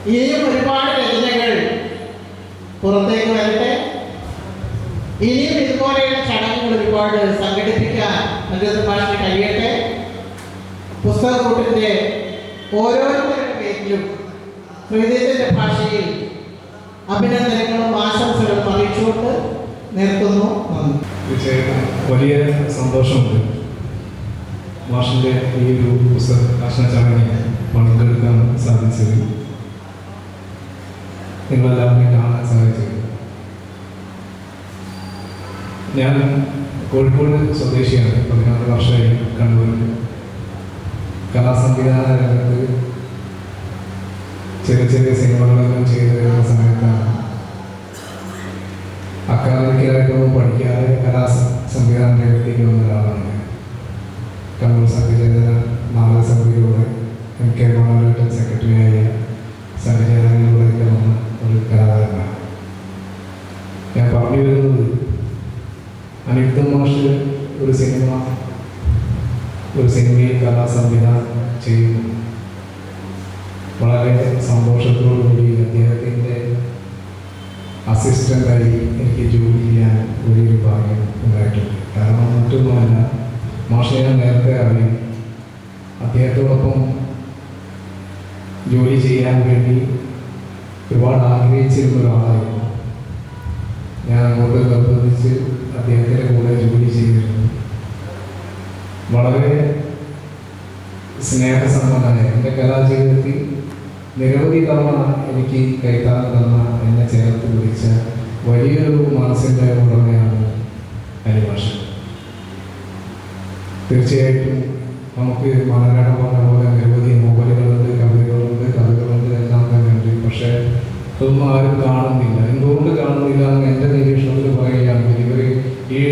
ഇനിയും ഒരുപാട് രചനകൾ പുറത്തേക്ക് വരട്ടെ. ഇനിയും ഇതുപോലെയുള്ള ചടങ്ങുകൾ ഒരുപാട് സംഘടിപ്പിക്കാൻ അനിരുദ്ധൻ ഭാഷയ്ക്ക് കഴിയട്ടെ. പുസ്തകക്കൂട്ടിൻ്റെ ഓരോരുത്തരുടെ പേരിലും ശ്രീദേവിൻ്റെ ഭാഷയിൽ അഭിനന്ദനങ്ങളും ആശംസകളും അറിയിച്ചുകൊണ്ട് നിർത്തുന്നു. തീർച്ചയായിട്ടും വലിയ സന്തോഷമുണ്ട് മാഷിൻ്റെ ഈ ഒരു പുസ്തകപ്രകാശന ചടങ്ങിൽ പങ്കെടുക്കാൻ സാധിച്ചത്, നിങ്ങളെല്ലാവരെയും കാണാൻ സാധിച്ചത്. ഞാൻ കോഴിക്കോട് സ്വദേശിയാണ്. 16 വർഷമായി കണ്ണൂരിൽ കലാസംവിധാന രംഗത്ത് ചെറിയ ചെറിയ സിനിമകളെല്ലാം ചെയ്തു വരുന്ന സമയത്താണ് അക്കാദമിക്കലായിട്ടൊന്നും പഠിക്കാതെ സംവിധാന രംഗത്തേക്ക് വന്ന ഒരാളാണ്. കണ്ണൂർ സംഘചേതന നാടക സമിതിയിലൂടെ MK മനോഹരൻ സെക്രട്ടറിയായ സംഘചേതനയിലൂടെയൊക്കെ വന്ന ഒരു കലാകാരനാണ്. ഞാൻ പറഞ്ഞു വരുന്നത്, അനിരുദ്ധൻ മാഷ് ഒരു സിനിമയിൽ കലാസംവിധാനം ചെയ്യുന്നു. വളരെ സന്തോഷത്തോടുകൂടി അദ്ദേഹത്തിൻ്റെ അസിസ്റ്റൻ്റായി എനിക്ക് ജോലി ചെയ്യാൻ വലിയൊരു ഭാഗ്യം ഉണ്ടായിട്ടുണ്ട്. കാരണം മറ്റൊന്നുമല്ല, മാഷെ ഞാൻ നേരത്തെ അറിയും. അദ്ദേഹത്തോടൊപ്പം ജോലി ചെയ്യാൻ വേണ്ടി ഒരുപാട് ആഗ്രഹിച്ചിരുന്ന ഒരാളായിരുന്നു. ഞാൻ അങ്ങോട്ട് നിർബന്ധിച്ച് അദ്ദേഹത്തിൻ്റെ കൂടെ ജോലി ചെയ്തിരുന്നു. വളരെ സ്നേഹസമ്പന്നനായ എൻ്റെ കലാജീവിതത്തിൽ നിരവധി തവണ എനിക്ക് കൈത്താങ്ങ് തന്ന, എന്നെ ചേർത്ത് പിടിച്ച വലിയൊരു മനസ്സിൻ്റെ ഉടമയാണ് അനിമാഷ്. തീർച്ചയായിട്ടും നമുക്ക് മനോരമ പറഞ്ഞ പോലെ നിരവധി നോവലുകളുണ്ട്, കവിതകളുണ്ട് എല്ലാം തന്നെ ഉണ്ട്. പക്ഷേ ഇതൊന്നും ആരും കാണുന്നില്ല. എന്തുകൊണ്ട് കാണുന്നില്ല എന്ന് എൻ്റെ നിരീക്ഷണത്തിൽ പറയുകയാണെങ്കിൽ, ഇവർ ഈ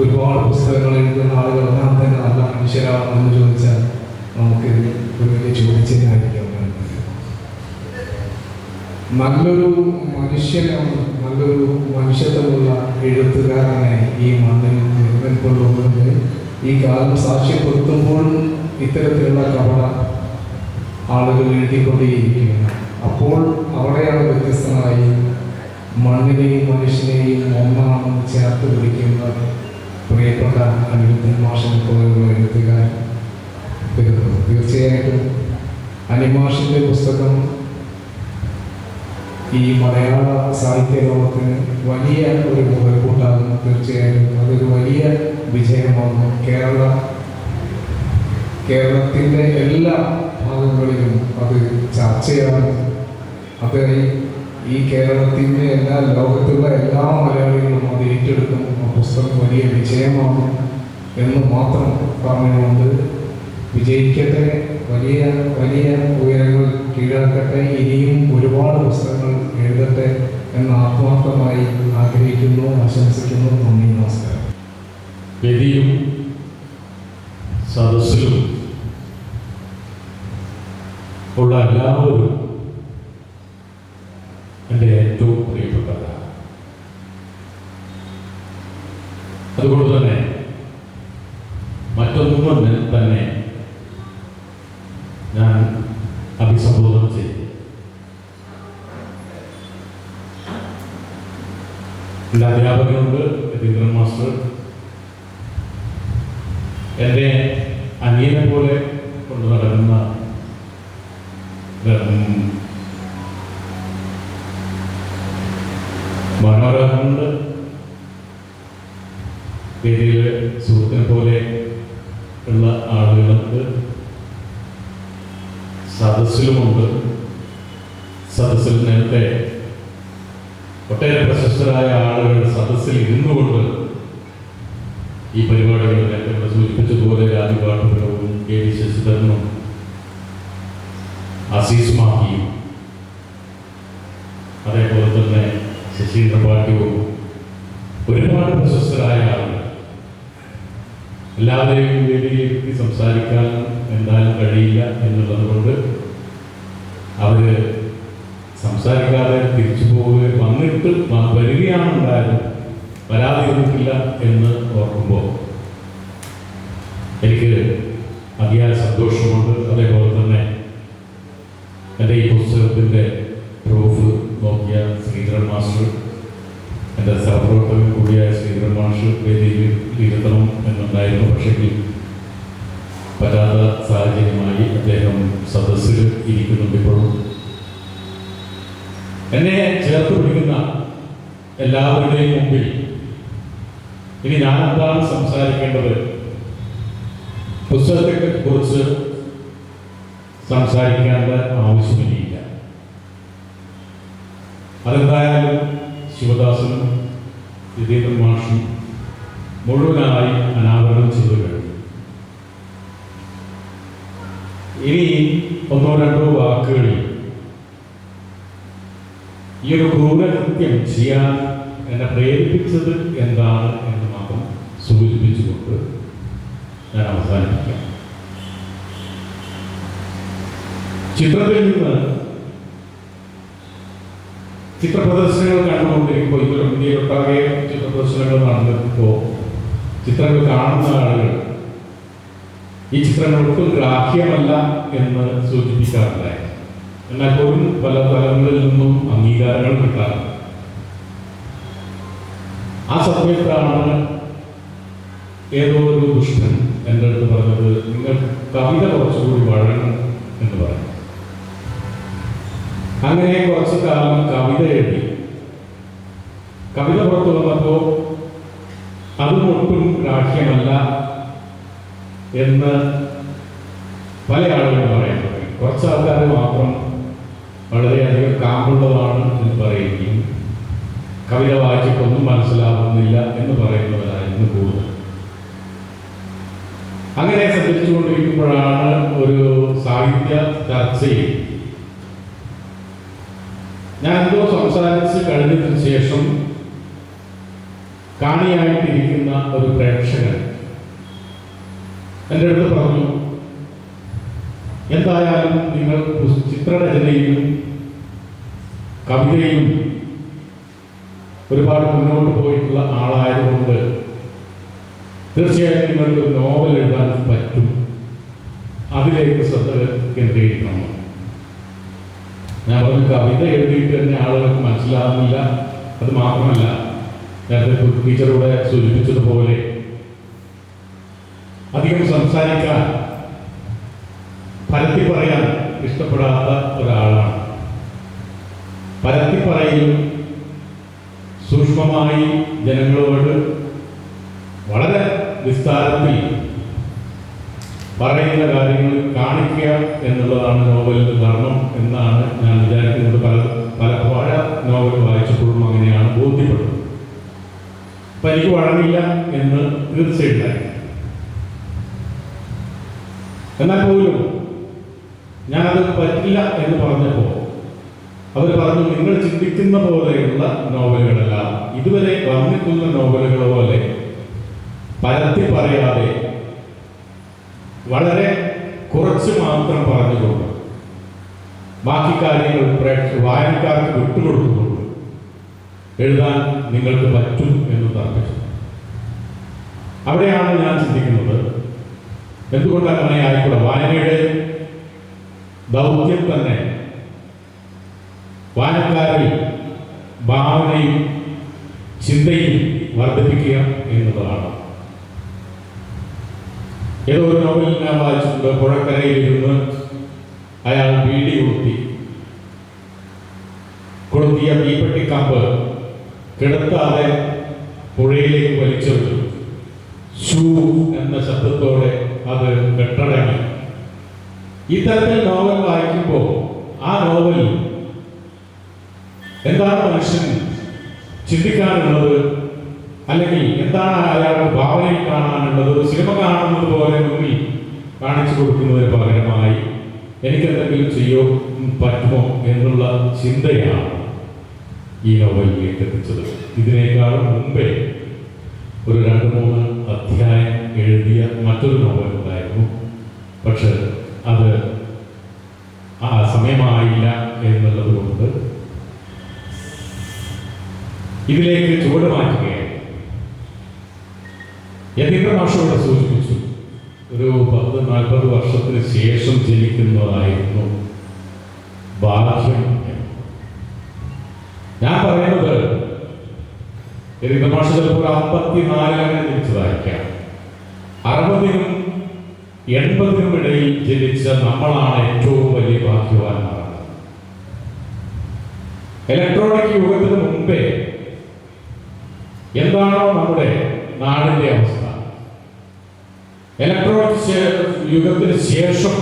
ഒരുപാട് പുസ്തകങ്ങൾ എഴുതുന്ന ആളുകളെല്ലാം തന്നെ നല്ല മനുഷ്യരാണെന്ന് ചോദിച്ചാൽ നമുക്ക് ഒരു വലിയ ചോദിച്ചതിനായിരിക്കും. നല്ലൊരു മനുഷ്യത്വമുള്ള എഴുത്തുകാരനെ ഈ മണ്ണിൽ മുഴുവൻ കൊള്ളുന്നത് ഈ കാലം സാക്ഷ്യപ്പെടുത്തുമ്പോഴും ഇത്തരത്തിലുള്ള കപട ആളുകൾ എഴുതിക്കൊണ്ടേയിരിക്കുകയാണ്. അപ്പോൾ അവിടെയാണ് വ്യത്യസ്തമായി മണ്ണിനെയും മനുഷ്യനെയും ഒന്നാണെന്ന് ചേർത്ത് പിടിക്കുന്ന പ്രിയപ്പെട്ട അനിരുദ്ധൻ മാഷിനെ പോലെയുള്ള എഴുത്തുകാരൻ വരുന്നത്. തീർച്ചയായിട്ടും അനിമാഷിൻ്റെ പുസ്തകം ഈ മലയാള സാഹിത്യ ലോകത്തിന് വലിയ ഒരു മുതൽക്കൂട്ടാകുന്നു. തീർച്ചയായും അതൊരു വലിയ വിജയമാകുന്നു. കേരളത്തിൻ്റെ എല്ലാ ഭാഗങ്ങളിലും അത് ചർച്ചയാകും. അത് ഈ കേരളത്തിൻ്റെ ലോകത്തുള്ള എല്ലാ മലയാളികളും അത് ഏറ്റെടുക്കും. ആ പുസ്തകം വലിയ വിജയമാകും എന്ന് മാത്രം പറഞ്ഞുകൊണ്ട് വിജയിക്കട്ടെ, വലിയ വലിയ ഉയരങ്ങൾ കീഴടക്കട്ടെ, ഇനിയും ഒരുപാട് പുസ്തകങ്ങൾ എഴുതട്ടെ എന്ന് ആത്മാർത്ഥമായി ആഗ്രഹിക്കുന്നു, ആശംസിക്കുന്നു. നന്ദി, നമസ്കാരം. വേദിയിലും സദസ്സിലും ഉള്ള എല്ലാവരും എൻ്റെ ഏറ്റവും പ്രിയപ്പെട്ടവരാണ്. അതുകൊണ്ട് തന്നെ മറ്റൊന്നും തന്നെ ഞാൻ അഭിസംബോധന ചെയ്തു. എൻ്റെ അധ്യാപകനുണ്ട് രവീന്ദ്രൻ മാസ്റ്റർ. എൻ്റെ അനിയനെ പോലെ കൊണ്ടു നടക്കുന്ന മനോരമുണ്ട്. വേദിയിൽ സുഹൃത്തിനെ പോലെ ഉള്ള ആളുകൾക്ക് സദസ്സിലുമുണ്ട്. സദസ്സിൽ നേരത്തെ ഒട്ടേറെ പ്രശസ്തരായ ആളുകൾ സദസ്സിൽ ഇരുന്നുകൊണ്ട് ഈ പരിപാടികൾ നേരത്തെ ഇവിടെ സൂചിപ്പിച്ചതുപോലെ രാജുപാട്ടുകളും KV ശശിധരനും അസീസ് മാഹിയും അതേപോലെ തന്നെ ശശീന്ദ്ര പാണ്ഡ്യവും ഒരുപാട് പ്രശസ്തരായ ആളുകൾ എല്ലാവരെയും വേദിയിലേക്ക് സംസാരിക്കാൻ എന്തായാലും കഴിയില്ല എന്നുള്ളത് കൊണ്ട് അവർ സംസാരിക്കാതെ തിരിച്ചു പോവുകയും വരികയാണുണ്ടായത്. വരാതിരുന്നിട്ടില്ല എന്ന് ഓർക്കുമ്പോൾ എനിക്ക് അതിയായ സന്തോഷമുണ്ട്. അതേപോലെ തന്നെ എൻ്റെ ഈ പുസ്തകത്തിൻ്റെ പ്രൂഫ് നോക്കിയ ശ്രീധരൻ മാസ്റ്റർ, എൻ്റെ സഹപ്രവർത്തകൻ കൂടിയായ ശ്രീധരൻ മാസ്റ്റർ വേദിയിൽ ഇരുത്തണം എന്നുണ്ടായിരുന്നു. പക്ഷേ പറ്റാത്ത സാഹചര്യമായി അദ്ദേഹം സദസ്സിൽ ഇരിക്കുന്നുണ്ട്. ഇപ്പോഴും എന്നെ ചേർത്ത് പിടിക്കുന്ന എല്ലാവരുടെയും മുമ്പിൽ ഇനി ഞാൻ എന്താണ് സംസാരിക്കേണ്ടത്, പുസ്തകത്തെ കുറിച്ച് സംസാരിക്കേണ്ട ആവശ്യമില്ല. അതെന്തായാലും ശിവദാസനും യതീന്ദ്രൻ മാഷും മുഴുവനായി അനാവരണം ചെയ്തു കഴിഞ്ഞു. ഇനി ഒന്നോ രണ്ടോ വാക്കുകളിൽ ഈ ഒരു ക്രൂരകൃത്യം ചെയ്യാൻ എന്നെ പ്രേരിപ്പിച്ചത് എന്താണ് എന്ന് മാത്രം സൂചിപ്പിച്ചുകൊണ്ട് ഞാൻ അവസാനിപ്പിക്കാം. ചിത്രത്തിൽ നിന്ന് ചിത്രപ്രദർശനങ്ങൾ കണ്ടുകൊണ്ടിരിക്കുമ്പോൾ, ഇപ്പോൾ ഇന്ത്യയിലൊട്ടാകെ ചിത്രപ്രദർശനങ്ങൾ നടന്നിപ്പോൾ ചിത്രങ്ങൾ കാണുന്ന ആളുകൾ ഈ ചിത്രങ്ങൾ ഒട്ടും ഗ്രാഹ്യമല്ല എന്ന് സൂചിപ്പിക്കാറുണ്ടായി. എന്നാൽ പോലും പല തലങ്ങളിൽ നിന്നും അംഗീകാരങ്ങൾ കിട്ടാറുണ്ട്. ആ സമയത്താണ് ഏതോ ഒരു ദുഷ്ടൻ എൻ്റെ അടുത്ത് പറഞ്ഞത്, നിങ്ങൾ കവിത കുറച്ചുകൂടി വഴങ്ങണം എന്ന് പറഞ്ഞു. അങ്ങനെ കുറച്ചു കാലം കവിത എഴുതി. കവിത പുറത്തു വന്നപ്പോൾ അതും ഒട്ടും ഗ്രാഹ്യമല്ല എന്ന് പല ആളുകളും പറയാൻ തുടങ്ങി. കുറച്ച് ആൾക്കാർ മാത്രം വളരെയധികം കാമ്പുള്ളതാണ് എന്ന് പറയുകയും കവിത വായിച്ചിട്ടൊന്നും മനസ്സിലാവുന്നില്ല എന്ന് പറയുന്നവരായിരുന്നു കൂടുതൽ. അങ്ങനെ സഞ്ചരിച്ചുകൊണ്ടിരിക്കുമ്പോഴാണ് ഒരു സാഹിത്യ ചർച്ചയിൽ ഞാൻ എന്തോ സംസാരിച്ച് കഴിഞ്ഞതിന് ശേഷം കാണിയായിട്ടിരിക്കുന്ന ഒരു പ്രേക്ഷകൻ എൻ്റെ അടുത്ത് പറഞ്ഞു, എന്തായാലും നിങ്ങൾ ചിത്രരചനയിലും കവിതയും ഒരുപാട് മുന്നോട്ട് പോയിട്ടുള്ള ആളായതുകൊണ്ട് തീർച്ചയായും നിങ്ങൾക്ക് ഒരു നോവൽ എഴുതാൻ പറ്റും, അതിലേക്ക് ശ്രദ്ധ കേന്ദ്രീകരിക്കണം. ഞാൻ പറഞ്ഞു, കവിത എഴുതിയിട്ട് തന്നെ ആളുകൾക്ക് മനസ്സിലാകുന്നില്ല. അത് മാത്രമല്ല, നേരത്തെ ടീച്ചറൂടെ സൂചിപ്പിച്ചതുപോലെ അധികം സംസാരിക്കാൻ, പരത്തി പറയാൻ ഇഷ്ടപ്പെടാത്ത ഒരാളാണ്. പരത്തി പറയും, സൂക്ഷ്മമായി ജനങ്ങളോട് വളരെ വിസ്താരത്തിൽ പറയുന്ന കാര്യങ്ങൾ കാണിക്കുക എന്നുള്ളതാണ് നോവലിൻ്റെ ധർമ്മം എന്നാണ് ഞാൻ വിചാരിക്കുന്നത്. പല നോവൽ വായിച്ചപ്പോഴും അങ്ങനെയാണ് ബോധ്യപ്പെടുന്നത്. അപ്പം എനിക്ക് വഴങ്ങില്ല എന്ന് തീർച്ചയായിട്ടുണ്ടായി. എന്നാൽ പോലും ഞാനത് പറ്റില്ല എന്ന് പറഞ്ഞപ്പോൾ അവർ പറഞ്ഞു, നിങ്ങൾ ചിന്തിക്കുന്ന പോലെയുള്ള നോവലുകളല്ല, ഇതുവരെ വന്നിട്ടുള്ള നോവലുകൾ പോലെ പരത്തി പറയാതെ വളരെ കുറച്ച് മാത്രം പറഞ്ഞുകൊണ്ട് ബാക്കി കാര്യങ്ങൾ വായനക്കാർക്ക് വിട്ടുകൊടുത്തുകൊണ്ട് എഴുതാൻ നിങ്ങൾക്ക് പറ്റും എന്ന് തർക്കിച്ചു. അവിടെയാണ് ഞാൻ ചിന്തിക്കുന്നത്, എന്തുകൊണ്ട് അങ്ങനെ ആയിക്കൂടെ? വായനയുടെ ദൗത്യം തന്നെ വായനക്കാരിൽ ഭാവനയും ചിന്തയും വർദ്ധിപ്പിക്കുക എന്നുള്ളതാണ്. ഏതോ ഒരു നോവലിൽ ഞാൻ വായിച്ചിട്ടുണ്ട്, പുഴക്കരയിലിരുന്ന് അയാൾ ബീഡി കൊളുത്തിയ തീപ്പെട്ടിക്കമ്പ് കിടത്താതെ പുഴയിലേക്ക് വലിച്ചെറിഞ്ഞു. ഷൂ എന്ന ശബ്ദത്തോടെ അത് കെട്ടടങ്ങി. ഇത്തരത്തിൽ നോവൽ വായിക്കുമ്പോൾ ആ നോവൽ എന്താണ് മനുഷ്യൻ ചിന്തിക്കാനുള്ളത്, അല്ലെങ്കിൽ എന്താണ് അയാൾക്ക് ഭാവനയിൽ കാണാനുള്ളത്, ഒരു സിനിമ കാണുന്നത് പോലെ മുന്നിൽ കാണിച്ചു കൊടുക്കുന്നതിന് പകരമായി എനിക്കെന്തെങ്കിലും ചെയ്യോ പറ്റുമോ എന്നുള്ള ചിന്തയാണ് ഈ നോവലിലേക്ക് എത്തിച്ചത്. ഇതിനേക്കാൾ മുമ്പേ ഒരു 2-3 അധ്യായം എഴുതിയ മറ്റൊരു നോവൽ ഉണ്ടായിരുന്നു. പക്ഷെ അത് ആ സമയമായില്ല എന്നുള്ളത് കൊണ്ട് ഇതിലേക്ക് ചുവട് മാറ്റുകയാണ്. യതീന്ദ്ര മാഷോട് സൂചിപ്പിച്ചു, ഒരു 10-40 വർഷത്തിന് ശേഷം ജനിക്കുന്നതായിരുന്നു ബാഹ്യം. ഞാൻ പറയുന്നത് യതീന്ദ്ര മാഷ് ചിലപ്പോൾ 54 ജനിച്ചതായിരിക്കാം. 60-നും 80-നും ഇടയിൽ ജനിച്ച നമ്മളാണ് ഏറ്റവും വലിയ ഭാഗ്യവാന്മാർ. ഇലക്ട്രോണിക് യുഗത്തിന് മുമ്പേ എന്താണോ നമ്മുടെ നാടിന്റെ അവസ്ഥ, ഇലക്ട്രോണിക് യുഗത്തിന് ശേഷം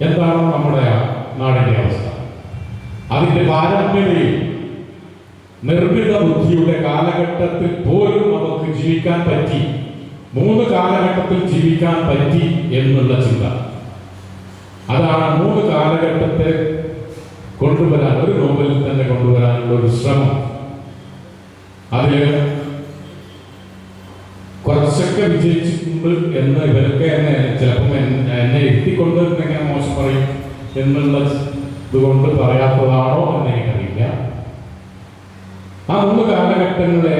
എന്താണോ നമ്മുടെ നാടിന്റെ അവസ്ഥ, അതിന്റെ പാരമ്യതയിൽ നിർമ്മിത ബുദ്ധിയുടെ കാലഘട്ടത്തിൽ പോലും നമുക്ക് ജീവിക്കാൻ പറ്റി, 3 കാലഘട്ടത്തിൽ ജീവിക്കാൻ പറ്റി എന്നുള്ള ചിന്ത. അതാണ് 3 കാലഘട്ടത്തെ കൊണ്ടുവരാൻ, ഒരു നോവലിൽ തന്നെ കൊണ്ടുവരാനുള്ള ഒരു ശ്രമം. അതിൽ കുറച്ചൊക്കെ വിജയിച്ചിട്ടുണ്ട് എന്ന് ഇവരൊക്കെ എന്നെ ചിലപ്പം എന്നെ എത്തിക്കൊണ്ട് എങ്ങനെ മോശം പറയും എന്നുള്ള ഇതുകൊണ്ട് പറയാത്തതാണോ എന്ന് എനിക്കറിയില്ല. ആ 3 കാലഘട്ടങ്ങളെ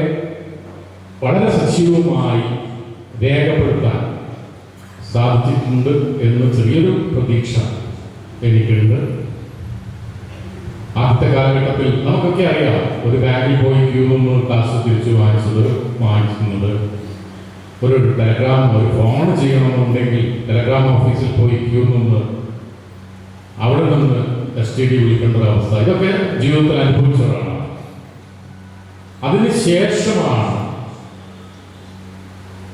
വളരെ സജീവമായി രേഖപ്പെടുത്താൻ സാധിച്ചിട്ടുണ്ട് എന്ന് ചെറിയൊരു പ്രതീക്ഷ എനിക്കുണ്ട്. ആദ്യത്തെ കാലഘട്ടത്തിൽ നമുക്കൊക്കെ അറിയാം, ഒരു ബാങ്കിൽ പോയി ക്യൂ നിന്ന് കാശ് തിരിച്ചു വാങ്ങിക്കുന്നത്, ഒരു ടെലഗ്രാം, ഒരു ഫോൺ ചെയ്യണമെന്നുണ്ടെങ്കിൽ ടെലഗ്രാം ഓഫീസിൽ പോയി ക്യൂ നിന്ന് അവിടെ നിന്ന് STD വിളിക്കേണ്ട ഒരവസ്ഥ, ഇതൊക്കെ ജീവിതത്തിൽ അനുഭവിച്ചതാണ്. അതിന് ശേഷമാണ്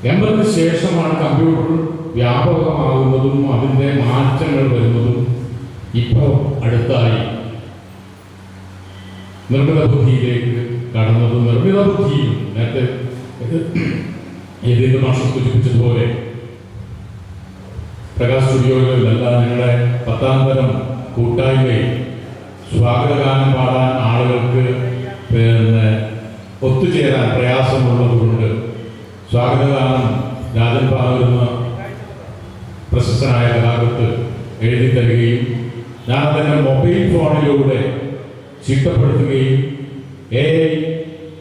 80-ന് ശേഷമാണ് കമ്പ്യൂട്ടർ വ്യാപകമാകുന്നതും അതിൻ്റെ മാറ്റങ്ങൾ വരുന്നതും. ഇപ്പോൾ അടുത്തായി നിർമ്മിത ബുദ്ധിയിലേക്ക് കടന്നതും. നിർമ്മിത ബുദ്ധിയും നേരത്തെ യതീന്ദ്ര മാഷ് സൂചിപ്പിച്ചതുപോലെ പ്രകാശ് സ്റ്റുഡിയോകളിലല്ല, ഞങ്ങളുടെ 10ാം തരം കൂട്ടായ്മയിൽ സ്വാഗതഗാനം പാടാൻ ആളുകൾക്ക് ഒത്തുചേരാൻ പ്രയാസമുള്ളതുകൊണ്ട് സ്വാഗതഗാനം രാജൻ പാടുന്ന പ്രശസ്തനായ കലാകൃത്ത് എഴുതി തരികയും ഞാൻ തന്നെ മൊബൈൽ ഫോണിലൂടെ ചിട്ടപ്പെടുത്തുകയും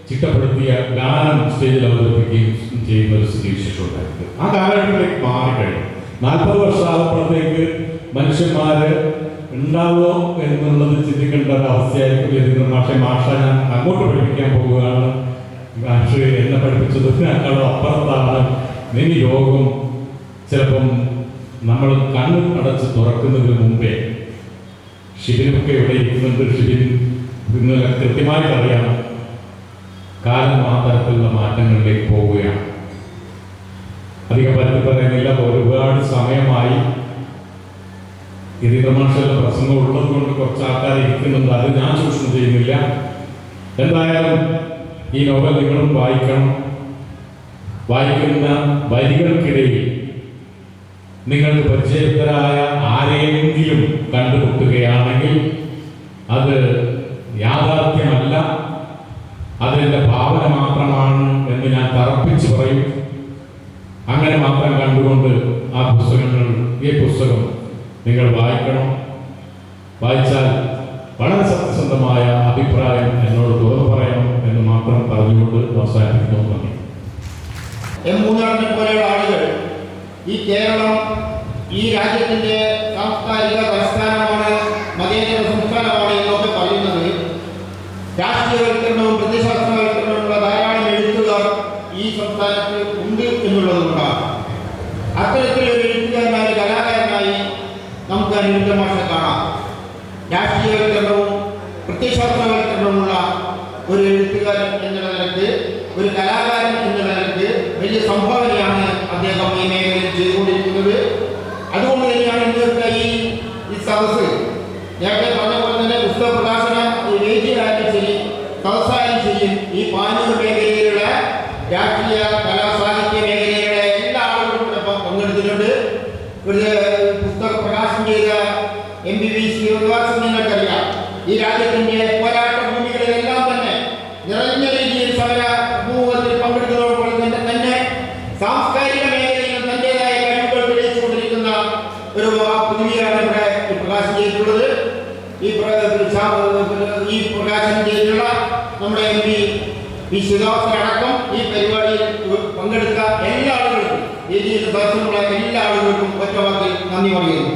ചിട്ടപ്പെടുത്തിയ ഗാനം സ്റ്റേജിൽ അവതരിപ്പിക്കുകയും ചെയ്യുന്ന ഒരു സ്ഥിതിവിശേഷമുണ്ടായിരുന്നു. ആ കാലഘട്ടത്തിലേക്ക് മാറിക്കഴിഞ്ഞു. 40 വർഷമാകുമ്പോഴത്തേക്ക് മനുഷ്യന്മാര് ഉണ്ടാവുമോ എന്നുള്ളത് ചിന്തിക്കേണ്ട ഒരു അവസ്ഥയായിരിക്കും. യതീന്ദ്ര മാഷ ഞാൻ അങ്ങോട്ട് പഠിപ്പിക്കാൻ പോവുകയാണ്, മാഷ് എന്നെ പഠിപ്പിച്ചതിനേക്കാളും അപ്പുറത്താണ്. ഇനി യോഗം ചിലപ്പം നമ്മൾ കണ്ണ് അടച്ച് തുറക്കുന്നതിന് മുമ്പേ ഷിബിനൊക്കെ ഇവിടെ ഇരിക്കുന്നുണ്ട്. ഷിബിൻ ഇന്നലെ കൃത്യമായിട്ട് അറിയാം, കാലം ആ തരത്തിലുള്ള മാറ്റങ്ങളിലേക്ക് പോവുകയാണ്. അധികം പറ്റി പറയുന്നില്ല, ഒരുപാട് സമയമായി യതീന്ദ്ര മാഷയുടെ പ്രസംഗം ഉള്ളത് കൊണ്ട് കുറച്ച് ആൾക്കാർ ഇരിക്കുന്നുണ്ട്, അത് ഞാൻ ചൂഷണം ചെയ്യുന്നില്ല. എന്തായാലും ഈ നോവൽ നിങ്ങളും വായിക്കണം. വായിക്കുന്ന വരികൾക്കിടയിൽ നിങ്ങൾക്ക് പരിചയസ്ഥരായ ആരെയെങ്കിലും കണ്ടുമുട്ടുകയാണെങ്കിൽ അത് യാഥാർത്ഥ്യമല്ല, അതെൻ്റെ ഭാവന മാത്രമാണ് എന്ന് ഞാൻ തറപ്പിച്ച് പറയും. അങ്ങനെ മാത്രം കണ്ടുകൊണ്ട് ഈ പുസ്തകം നിങ്ങൾ വായിക്കണം. വായിച്ചാൽ വളരെ സത്യസന്ധമായ അഭിപ്രായം എന്നോട് തുറന്നു പറയണം എന്ന് മാത്രം പറഞ്ഞുകൊണ്ട് അവസാനിപ്പിക്കുന്നു. നന്ദി. മൂന്നാറിനെ പോലെയുള്ള ആളുകൾ ഈ കേരളം ഈ രാജ്യത്തിൻ്റെ സാംസ്കാരിക തലസ്ഥാനമാണ്, മതേതര സംസ്ഥാനമാണ് എന്നൊക്കെ പറയുന്നത് രാഷ്ട്രീയവൽക്കരണവും പ്രത്യയശാസ്ത്രവൽക്കരണവുമുള്ള ധാരാളം എഴുത്തുകാർ ഈ സംസ്ഥാനത്ത് ഉണ്ട് എന്നുള്ളതുകൊണ്ടാണ്. അത്തരത്തിലൊരു എഴുത്തുകാരനായ കലാകാരനായി നമുക്ക് യതീന്ദ്ര മാഷെ കാണാം. രാഷ്ട്രീയവൽക്കരണവും പ്രത്യയശാസ്ത്രവൽക്കരണവുമുള്ള ഒരു എഴുത്തുകാരൻ എന്നുള്ള നിലയ്ക്ക്, ഒരു കലാകാരൻ എന്നുള്ള നിലയ്ക്ക് വലിയ സംഭാവനയാണ് അദ്ദേഹം ഈ മേഖലയിൽ ചെയ്തുകൊണ്ടിരിക്കുന്നത്. അതുകൊണ്ട് തന്നെയാണ് ഇന്നത്തെ ഈ സദസ്സ് നേരത്തെ പറഞ്ഞ പോലെ തന്നെ പുസ്തക പ്രകാശന വേദിയായാലും ശരി, സദസ്സായാലും ശരി, ഈ പാനൂർ മേഖലയിലുള്ള രാഷ്ട്രീയ കലാ സാഹിത്യ മേഖലയിലുള്ള എല്ലാ ആളുകളും കൂടെ പങ്കെടുത്തിട്ടുണ്ട്. ഒരു പുസ്തക പ്രകാശനം ചെയ്ത MBB ശ്രീനിവാസൻ നിങ്ങൾക്കറിയാം. ഈ രാജ്യത്തിൻ്റെ പോരാട്ട ഭൂമികളിലെല്ലാം തന്നെ നിറഞ്ഞ രീതിയിൽ സമര സമൂഹത്തിൽ പങ്കെടുക്കുന്നതോടൊപ്പം തന്നെ സാംസ്കാരിക മേഖലയിൽ തൻ്റെതായ കഴിവുകൾ തെളിയിച്ചുകൊണ്ടിരിക്കുന്ന ഒരു പൃഥ്വിയാണ് ഇവിടെ പ്രകാശനം ചെയ്തിട്ടുള്ളത്. ഈ ശുതാവസ്ഥയടക്കം ഈ പരിപാടിയിൽ പങ്കെടുത്ത എല്ലാ ആളുകൾക്കും, വേദിയിൽ സദസ്സുള്ള എല്ലാ ആളുകൾക്കും ഒറ്റ വാക്കിൽ നന്ദി പറയുന്നു.